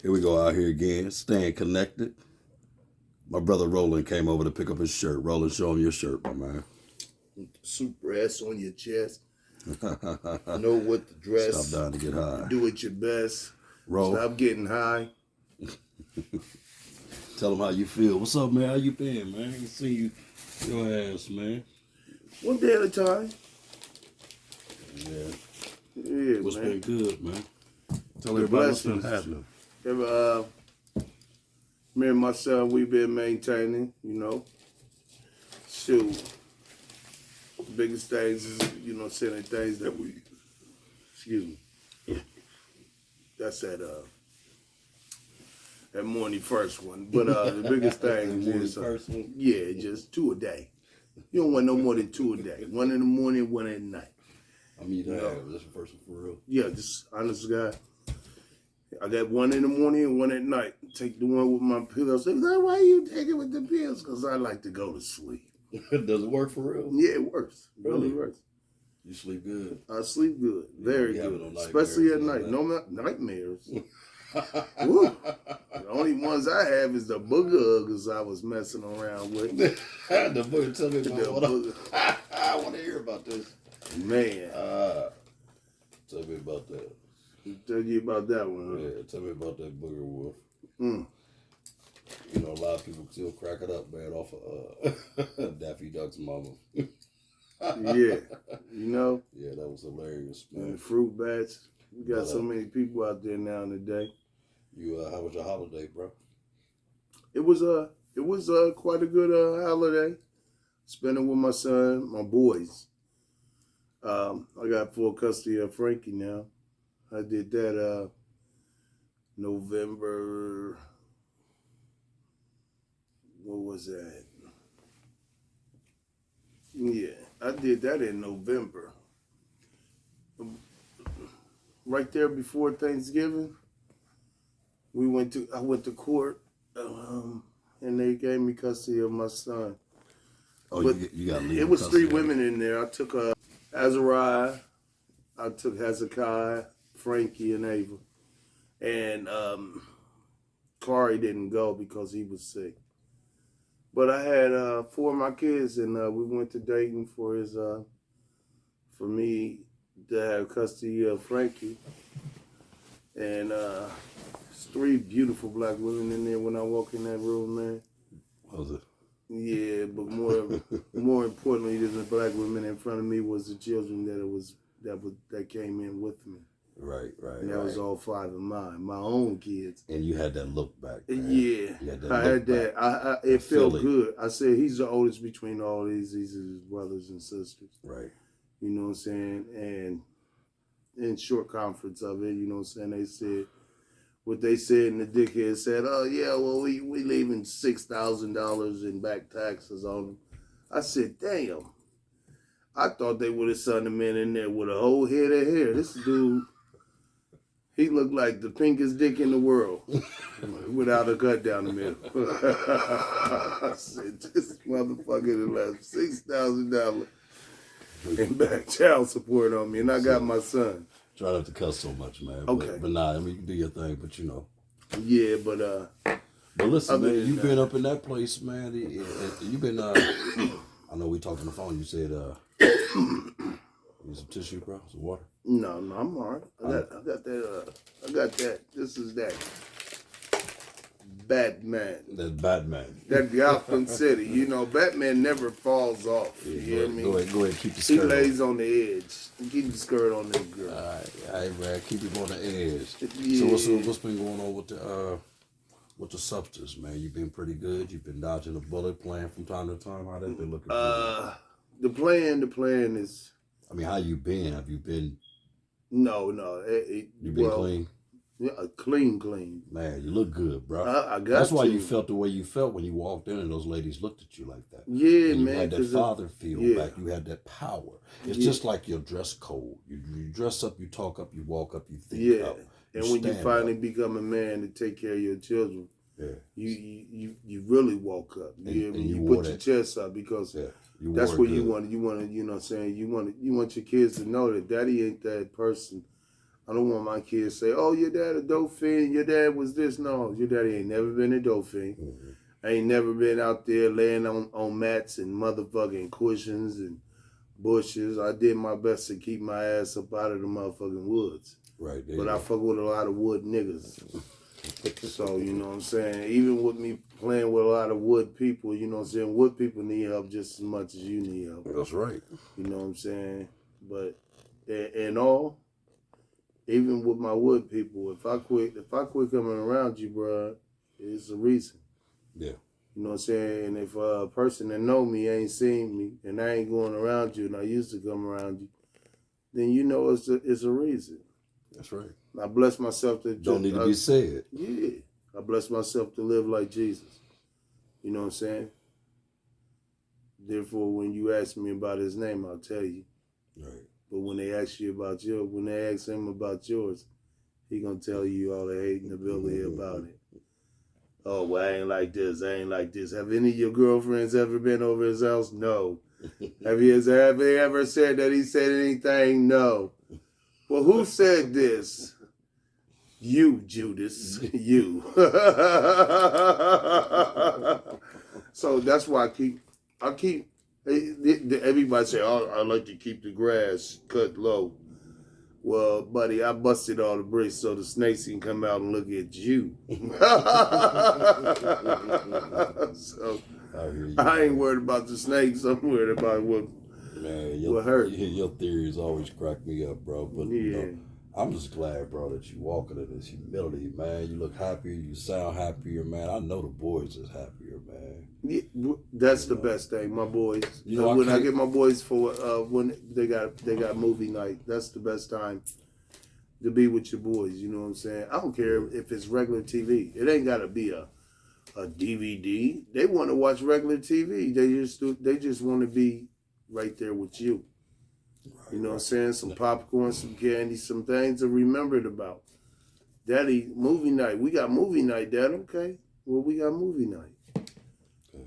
Here we go out here again, staying connected. My brother Roland came over to pick up his shirt. Roland, show him your shirt, my man. Super S on your chest. Know what to dress. Stop down to get high. Do it your best. Roll. Stop getting high. Tell them how you feel. What's up, man? How you been, man? I can see your ass, man. One day at a time. Yeah. Yeah, What's man. been good, man? Tell The everybody what's been blessings. happening. Me and my son, we've been maintaining, Shoot. The biggest things is, sending things that we, excuse me. That's that morning first one. But the biggest thing is, First one? yeah, just 2 a day. You don't want no more than 2 a day. 1 in the morning, 1 at night. I mean, that's the first one for real. Yeah, just honest guy. I got 1 in the morning and 1 at night. Take the one with my pillows. They like, why you take it with the pills? Because I like to go to sleep. Does it work for real? Yeah, it works. It Really? really works. You sleep good. I sleep good. Very You have good. no nightmares Especially at and all night. that? No nightmares. Woo. The only ones I have is the booger huggers I was messing around with. The booger, tell me about what booger. I want to hear about this. Man. Tell me about that. Tell you about that one. Yeah, tell me about that booger wolf. Mm. You know, a lot of people still crack it up, man, off of Daffy Duck's mama. Yeah. Yeah, that was hilarious, man. And the fruit bats. We got so many people out there now in the day. You, how was your holiday, bro? It was quite a good holiday. Spending with my son, my boys. I got full custody of Frankie now. I did that November. What was that? Yeah, I did that in November. Right there before Thanksgiving, I went to court, and they gave me custody of my son. Oh, but you got legal it was custody 3 women in there. I took Azariah, I took Hezekiah, Frankie, and Ava. And Corey didn't go because he was sick. But I had 4 of my kids, and we went to Dayton for me to have custody of Frankie. And it's 3 beautiful black women in there when I walk in that room, man. Was it? Yeah, but more importantly than the black women in front of me was the children that came in with me. Right. And that was all 5 of mine, my own kids. And you had that look back, man. Yeah, I had that. It felt good. I said he's the oldest between all these. These are his brothers and sisters. Right. You know what I'm saying? And in short conference of it, you know what I'm saying? They said what they said, and the dickhead said, "Oh yeah, well we leaving $6,000 in back taxes on them." I said, "Damn." I thought they would have sent a man in there with a whole head of hair. This dude. He looked like the pinkest dick in the world without a cut down the middle. I said, this motherfucker left $6,000 in back child support on me, and I got my son. Try not to cuss so much, man. Okay. But nah, I mean, you can do your thing, but you know. Yeah, but listen, other man, than you've that- been up in that place, man. You've been, I know we talked on the phone. You said, need some tissue, bro? Some water? No, I'm all right. I got that. This is that Batman. That's Batman. That Gotham City. You know, Batman never falls off. You hear me? Go ahead, keep the He skirt lays on the edge. Keep the skirt on this girl. All right, man, keep it on the edge. Yeah. So what's been going on with the substance, man? You've been pretty good. You've been dodging a bullet, playing from time to time. How that been looking for you? The plan is... I mean, how you been? Have you been... No. You been clean? Yeah, clean. Man, you look good, bro. I got That's why to. you felt the way you felt when you walked in and those ladies looked at you like that. Yeah, and you man. had that father feel back. You had that power. It's Yeah. just like your dress code. You dress up, you talk up, you walk up, you think Yeah. up. And when you stand finally up. become a man to take care of your children, Yeah. you really walk up. You hear me? and you You wore put your that. chest up because that's wore what it you good. want. You want to, you know what I'm saying? You want your kids to know that daddy ain't that person I don't want my kids to say, "Oh, your dad a dope fiend. Your dad was this." No, your daddy ain't never been a dope fiend. Mm-hmm. I ain't never been out there laying on mats and motherfucking cushions and bushes. I did my best to keep my ass up out of the motherfucking woods. Right. But I fuck with a lot of wood niggas. So, you know what I'm saying? Even with me playing with a lot of wood people, you know what I'm saying? Wood people need help just as much as you need help. That's right. You know what I'm saying? But in all, even with my wood people, if I quit coming around you, bro, it's a reason. Yeah. You know what I'm saying? And if a person that know me ain't seen me and I ain't going around you and I used to come around you, then you know it's a reason. That's right. I bless myself to don't need to be said. Yeah. I bless myself to live like Jesus. You know what I'm saying? Therefore, when you ask me about his name, I'll tell you. Right. But when they ask him about yours, he gonna tell you all the hate and ability about it. Oh, well, I ain't like this. Have any of your girlfriends ever been over his house? No. Have they ever said that he said anything? No. Well, who said this? You, Judas. You. So that's why I keep, everybody say, oh, I like to keep the grass cut low. Well, buddy, I busted all the bricks so the snakes can come out and look at you. So I ain't worried about the snakes. I'm worried about what hurt. Your theories always crack me up, bro. But yeah. you know, I'm just glad, bro, that you walking in this humility, man. You look happier. You sound happier, man. I know the boys is happier, man. Yeah, that's the best thing, my boys. You know, when I get my boys for when they got movie night, that's the best time to be with your boys. You know what I'm saying? I don't care if it's regular TV. It ain't gotta be a DVD. They want to watch regular TV. They just want to be right there with you. Right, you know what I'm saying? Some popcorn, some candy, some things to remember it about. Daddy, movie night. We got movie night, Dad. Okay. Well, we got movie night.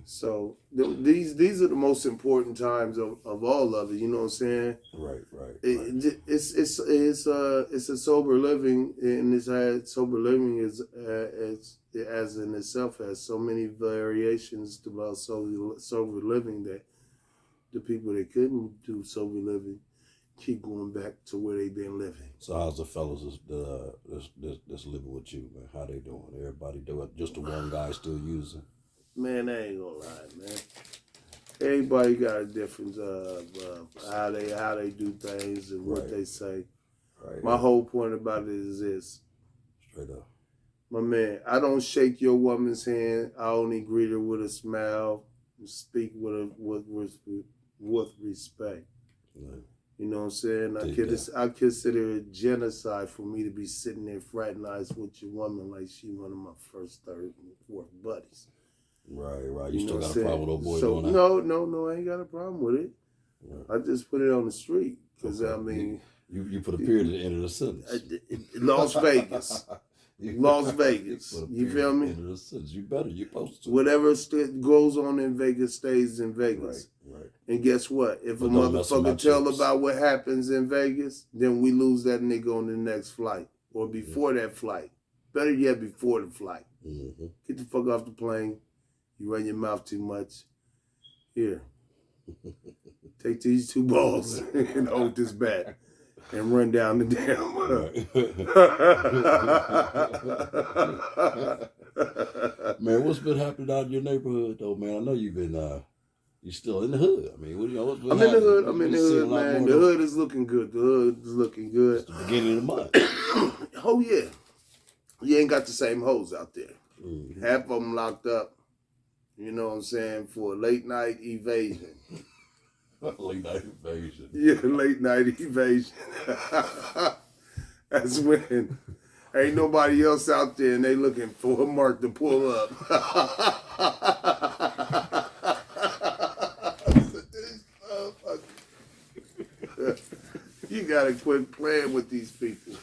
So these are the most important times of all of it. You know what I'm saying? Right. It's a sober living, and sober living is as in itself has so many variations about sober living that the people that couldn't do sober living keep going back to where they've been living. So how's the fellas that's living with you, man? How they doing? Everybody doing? Just the one guy still using? Man, I ain't gonna lie, man. Everybody got a difference of how they do things and what they say. Right. My whole point about it is this. Straight up. My man, I don't shake your woman's hand. I only greet her with a smile and speak with respect. Right. You know what I'm saying? I consider it genocide for me to be sitting there fraternizing with your woman like she one of my first, third, and fourth buddies. Right. You still got a problem with old boy doing that? No, I ain't got a problem with it. Right. I just put it on the street because I mean, you put a period at the end of the sentence. Las Vegas. Las Vegas. You feel me? End of the sentence. You better. You supposed to. Whatever goes on in Vegas stays in Vegas. Right. And guess what? If a motherfucker tell about what happens in Vegas, then we lose that nigga on the next flight or before that flight. Better yet, before the flight. Mm-hmm. Get the fuck off the plane. You run your mouth too much. Here. Take these 2 balls and hold this bat and run down the damn. Man, what's been happening out in your neighborhood, though, man? I know you've been, you still in the hood. I mean, what's been happening? I'm in the hood, man. The hood is looking good. It's the beginning of the month. Oh, yeah. You ain't got the same hoes out there. Mm-hmm. Half of them locked up. You know what I'm saying? For late night evasion. Late night evasion. Yeah, late night evasion. That's when ain't nobody else out there and they looking for a mark to pull up. You gotta quit playing with these people.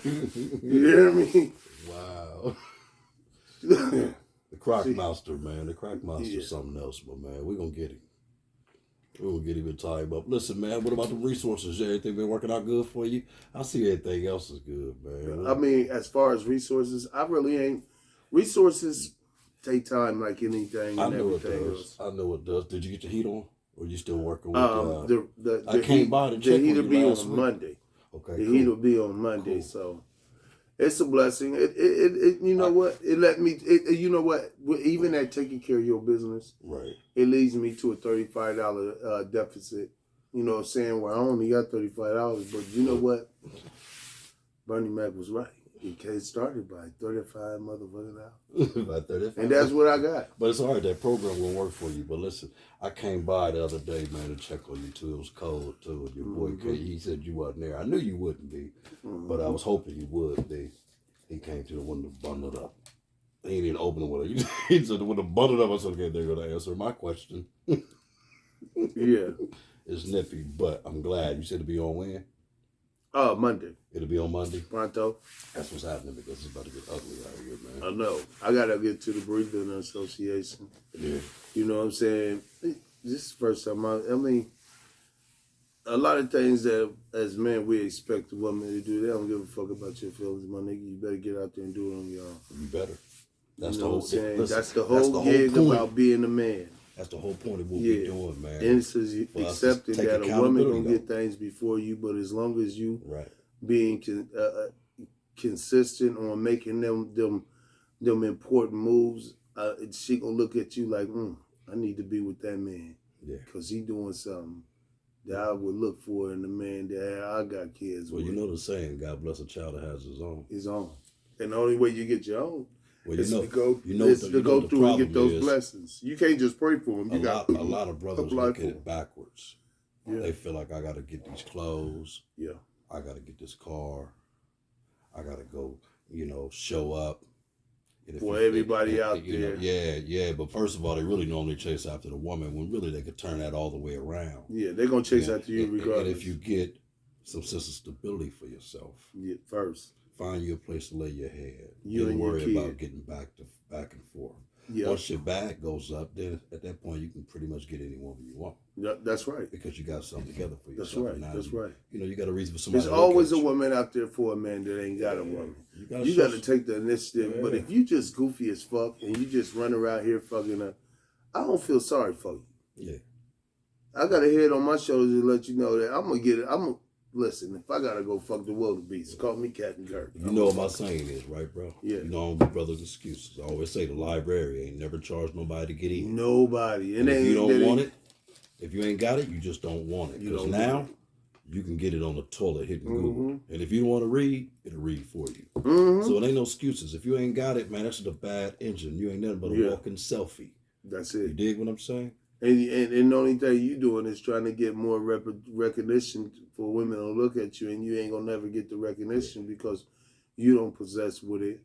You hear me? Wow. The Crack Monster, man. The Crack Monster is something else, but man, we're gonna get him. We'll get him in time up. Listen, man, what about the resources? Everything been working out good for you? I see everything else is good, man. I mean, as far as resources, I really ain't. Resources take time, like anything I and know it everything does. else. I know it does. Did you get your heat on? Or you still working with The I came by to check the heat on will you be last on week. Monday. Okay, The cool. heat will be on Monday, Cool. so it's a blessing. It you know what? It let me. You know what? Even at taking care of your business, Right. it leads me to a $35 deficit. You know what I'm saying? Where I only got $35, but you know what? Bernie Mac was right. It started by 35 motherfucking hours. About 35. And that's what I got. But it's all right. That program will work for you. But listen, I came by the other day, man, to check on you too. It was cold too. And your boy K, he said you wasn't there. I knew you wouldn't be, but I was hoping you would be. He came to the window bundled up. He didn't open the window. He said the window bundled up. I said, okay, they're going to answer my question. Yeah. It's nippy, but I'm glad. You said it'll be on when? Monday. It'll be on Monday. Pronto. That's what's happening because it's about to get ugly out here, man. I know. I gotta get to the Breathing Association. Yeah. You know what I'm saying? This is the first time I mean, a lot of things that as men we expect a woman to do, they don't give a fuck about your feelings, my nigga. You better get out there and do it on your own. You better. That's You the know whole what I'm saying? listen, That's the whole gig point. about being a man. That's the whole point of what we're doing, man. And it's accepting take that a woman gonna accountability, get things before you, but as long as you Right. being consistent on making them important moves, she gonna look at you like, I need to be with that man. Yeah. Because he doing something that I would look for in the man that I got kids Well, with. you know the saying, God bless a child that has his own. His own. And the only way you get your own Well, is to go the through and get those is blessings. You can't just pray for them. You got a lot of brothers apply look for at them. it backwards. Yeah. They feel like I got to get these clothes. Yeah. I got to get this car. I got to go, show up. And For everybody out there. Yeah. But first of all, they really normally chase after the woman when really they could turn that all the way around. Yeah, they're going to chase after you And regardless. if you get some sense of stability for yourself, first. find you a place to lay your head. You Don't and your worry kid. about getting back and forth. Yeah. Once your bag goes up, then at that point you can pretty much get any woman you want. Yeah, that's right. Because you got something together for yourself. That's right. And now That's right. You got a reason for somebody. There's to look always at a you. woman out there for a man that ain't got a woman. You show got to take the initiative. Yeah. But if you just goofy as fuck and you just run around here fucking up, I don't feel sorry for you. Yeah. I got a head on my shoulders to let you know that I'm going to get it. Listen, if I got to go fuck the wildebeest, call me Captain Kirk. You know what my saying is, right, bro? Yeah. You know, I don't be brothers' excuses. I always say the library ain't never charged nobody to get in. Nobody. And if you don't want it, if you ain't got it, you just don't want it. You Because don't now want you can get it on the toilet hitting Google. And if you don't want to read, it'll read for you. Mm-hmm. So it ain't no excuses. If you ain't got it, man, that's just a bad engine. You ain't nothing but a walking selfie. That's You it. dig what I'm saying? And the only thing you doing is trying to get more recognition for women to look at you, and you ain't gonna never get the recognition because you don't possess what it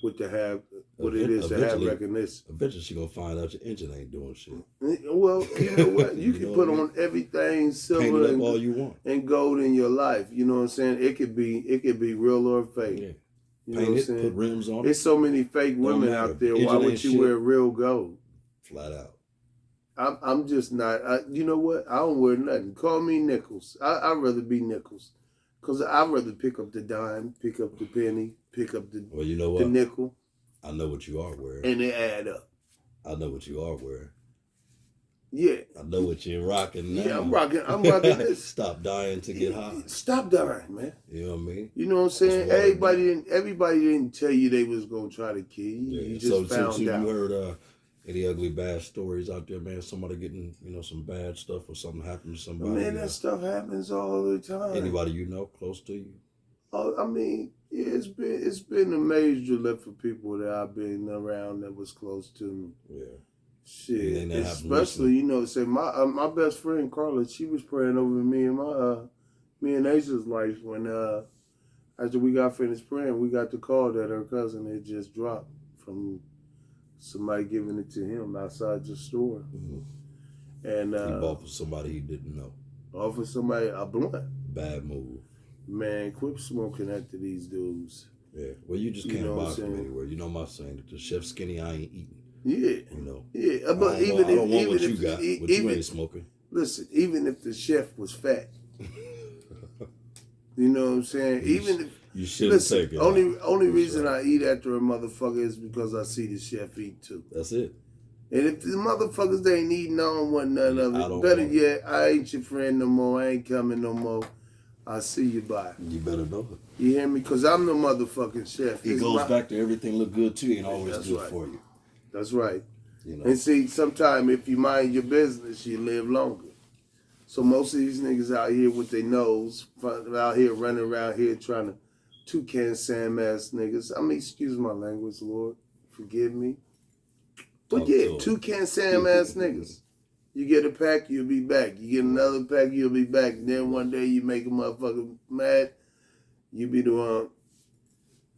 is to have Eventually- recognition. Eventually she gonna find out your engine ain't doing shit. Well, you know what? You You can know put what I on everything Paint silver it up all you want. and gold in your life. You know what I'm saying? It could be real or fake. Yeah. You know Paint what I'm it, saying? put rims on it, There's so many fake women matter. out there. Engine Why would ain't you shit. wear real gold? flat out. I'm just not. You know what? I don't wear nothing. Call me Nichols. I'd rather be Nichols, cause I'd rather pick up the dime, pick up the penny, pick up the Well, you know the what? nickel, I know what you are wearing. and they add up. I know what you are wearing. Yeah. I know what you're rocking now. Yeah, I'm rocking this. Stop dying to get high. Stop dying, man. You know what I mean? You know what I'm saying? That's what Everybody didn't tell you they was gonna try to kill you. Yeah. You just found so out. you heard any ugly bad stories out there, man? Somebody getting some bad stuff or something happened to somebody. Man, that stuff happens all the time. Anybody you know close to you? Oh, I mean, yeah, it's been a major lift for people that I've been around that was close to me. Yeah. Shit, Anything that happened especially say my best friend Carla, she was praying over me and me and Asia's life when after we got finished praying, we got the call that her cousin had just dropped from somebody giving it to him outside the store, and He bought for somebody he didn't know. offered somebody a blunt. Bad move. Man, quit smoking after these dudes. Yeah. Well, you just You can't know what buy I'm from saying? anywhere. You know my saying that the chef skinny, I ain't eating. Yeah, You know. yeah, I but don't want what you got, but you even ain't smoking. listen, even if the chef was fat, you know what I'm saying? Even if you shouldn't take it. Only reason right. I eat after a motherfucker is because I see the chef eat too. That's it. And if the motherfuckers they ain't eating, I don't want none of it. Better yet, I ain't your friend no more. I ain't coming no more. I see you bye. You better know it. You hear me? Because I'm the motherfucking chef. It goes back to everything look good to you and always That's good right. for you. That's right. You know. And see, sometimes if you mind your business, you live longer. So most of these niggas out here with their nose, out here running around here trying to toucan Sam ass niggas. I mean, excuse my language, Lord. Forgive me. But yeah, toucan Sam ass niggas. You get a pack, you'll be back. You get another pack, you'll be back. And then one day you make a motherfucker mad, you be the one.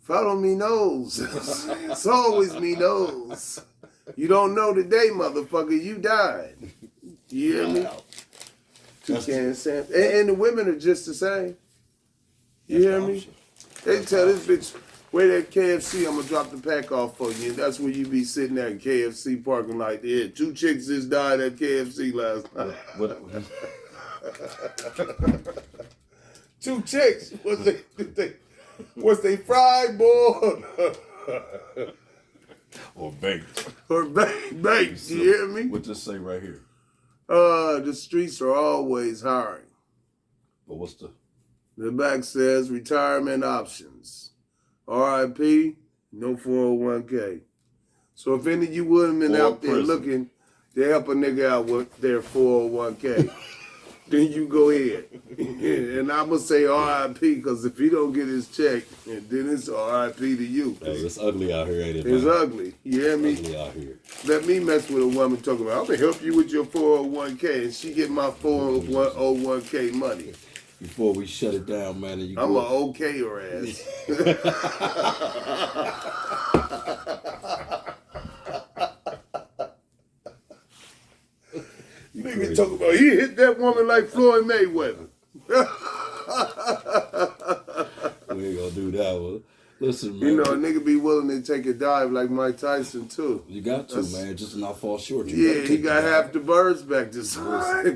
Follow me nose. It's always me nose. You don't know today, motherfucker, you died. You hear me? Toucan Sam. And the women are just the same. You hear me? They tell this bitch, wait at KFC, I'm gonna drop the pack off for you. And that's where you be sitting there in KFC parking lot. Yeah, 2 chicks just died at KFC last night. 2 chicks. Was they fried, boy? Or baked. Or baked, you hear me? What does it say right here? The streets are always hiring. But what's the back says retirement options. RIP, no 401k. So if any of you women out there looking to help a nigga out with their 401k, then you go ahead. And I'm going to say RIP because if he don't get his check, then it's RIP to you. Hey, it's ugly out here, ain't it? It's ugly. You hear me? Ugly out here. Let me mess with a woman talking about, I'm going to help you with your 401k, and she get my 401k money. Before we shut it down, man, and you I'm going to okay her ass. Nigga talking about, he hit that woman like Floyd Mayweather. We ain't gonna do that one. Listen, man. You know, a nigga be willing to take a dive like Mike Tyson, too. You got to, man. Just to not fall short. He got half the birds back this time. You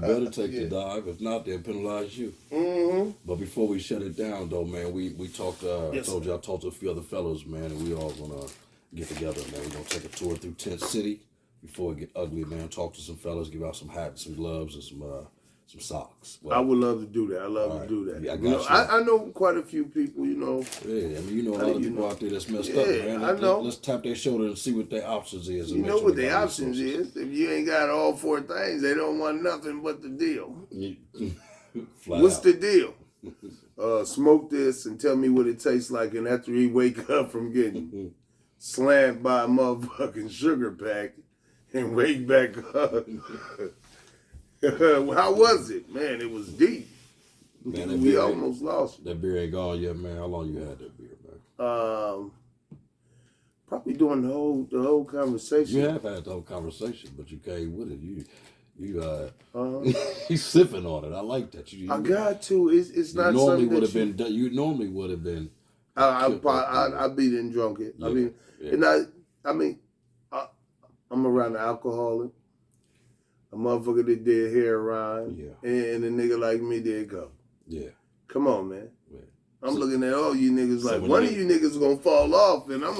better take the dive. If not, they'll penalize you. Mm-hmm. But before we shut it down, though, man, we talked, I told you I talked to a few other fellows, man, and we all gonna get together, man. We're gonna take a tour through Tent City before it get ugly, man. Talk to some fellas, give out some hats, some gloves, and some socks. Well, I would love to do that. I love to do that. Yeah, I know quite a few people, you know. Yeah, I mean, you know a lot of people out there that's messed up, man. I know. Let's tap their shoulder and see what their options is. You know what their options is. If you ain't got all 4 things, they don't want nothing but the deal. What's the deal? Smoke this and tell me what it tastes like, and after he wake up from getting slammed by a motherfucking sugar pack and wake back up. How was it? Man, it was deep. Man, we almost lost it. That beer ain't gone yet, man. How long you had that beer, man? Probably during the whole conversation. You have had the whole conversation, but you came with it. You sipping on it. I like that. I got to. It's not normally something would have been. You normally would have been. I beat and drunk it. Yeah, I'm around an alcoholic. A motherfucker that did heroin, and a nigga like me did go. Yeah. Come on, man. Yeah. I'm looking at all you niggas like, one of you niggas gonna fall off, and I'm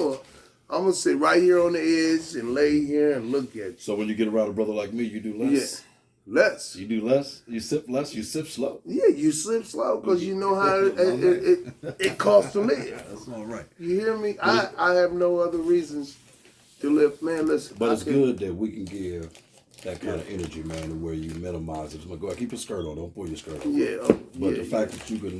gonna sit right here on the edge and lay here and look at you. So when you get around a brother like me, you do less? Yeah, less. You do less? You sip less? You sip slow? Yeah, you sip slow because you know how it costs to live. That's all right. You hear me? I have no other reasons to live. Man, listen. But it's good that we can give that kind of energy, man, to where you minimize it. Go ahead, keep your skirt on. Don't pull your skirt on. Yeah. But the fact that you can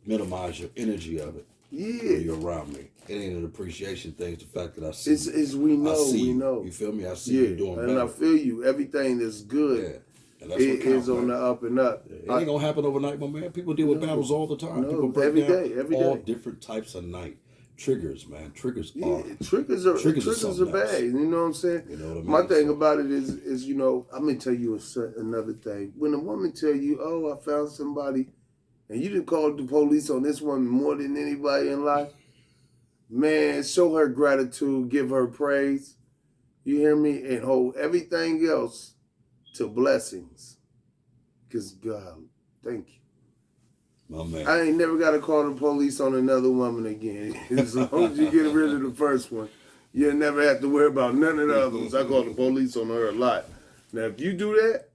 minimize your energy of it when you're around me, it ain't an appreciation thing. It's the fact that I see we know. You feel me? I see you doing better. And I feel you. Everything that's good is on the up and up. Yeah. It ain't going to happen overnight, my man. People deal with battles all the time. People break every down day. All different types of night. Triggers, man. Triggers are triggers are bad. You know what I'm saying? You know what I mean? My thing about it is, you know, I'm gonna tell you another thing. When a woman tell you, "Oh, I found somebody," and you didn't call the police on this woman more than anybody in life, man, show her gratitude, give her praise. You hear me? And hold everything else to blessings. Because God, thank you. My man. I ain't never got to call the police on another woman again. As long as you get rid of the first one, you'll never have to worry about none of the other ones. I call the police on her a lot. Now, if you do that,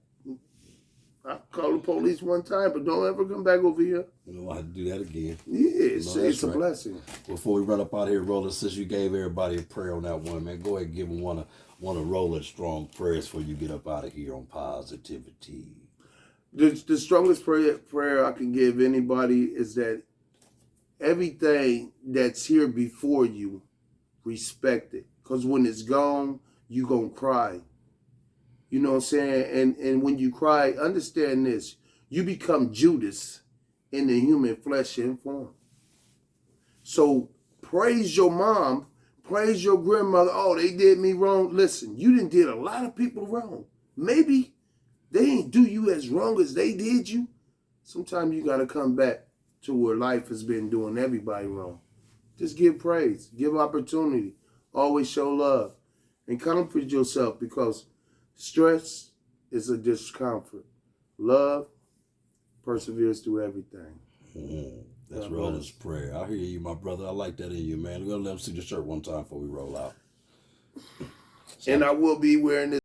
I'll call the police one time, but don't ever come back over here. You know, I have to do that again. Yeah, it's a right. blessing. Before we run up out here, Roland, since you gave everybody a prayer on that one, man, go ahead and give them one of Roland's strong prayers before you get up out of here on positivity. The strongest prayer I can give anybody is that everything that's here before you, respect it. Because when it's gone, you going to cry. You know what I'm saying? And when you cry, understand this. You become Judas in the human flesh and form. So praise your mom. Praise your grandmother. Oh, they did me wrong. Listen, you done did a lot of people wrong. Maybe they ain't do you as wrong as they did you. Sometimes you got to come back to where life has been doing everybody wrong. Just give praise. Give opportunity. Always show love. And comfort yourself, because stress is a discomfort. Love perseveres through everything. Mm-hmm. That's Roland's prayer. I hear you, my brother. I like that in you, man. We're going to let him see the shirt one time before we roll out. And I will be wearing this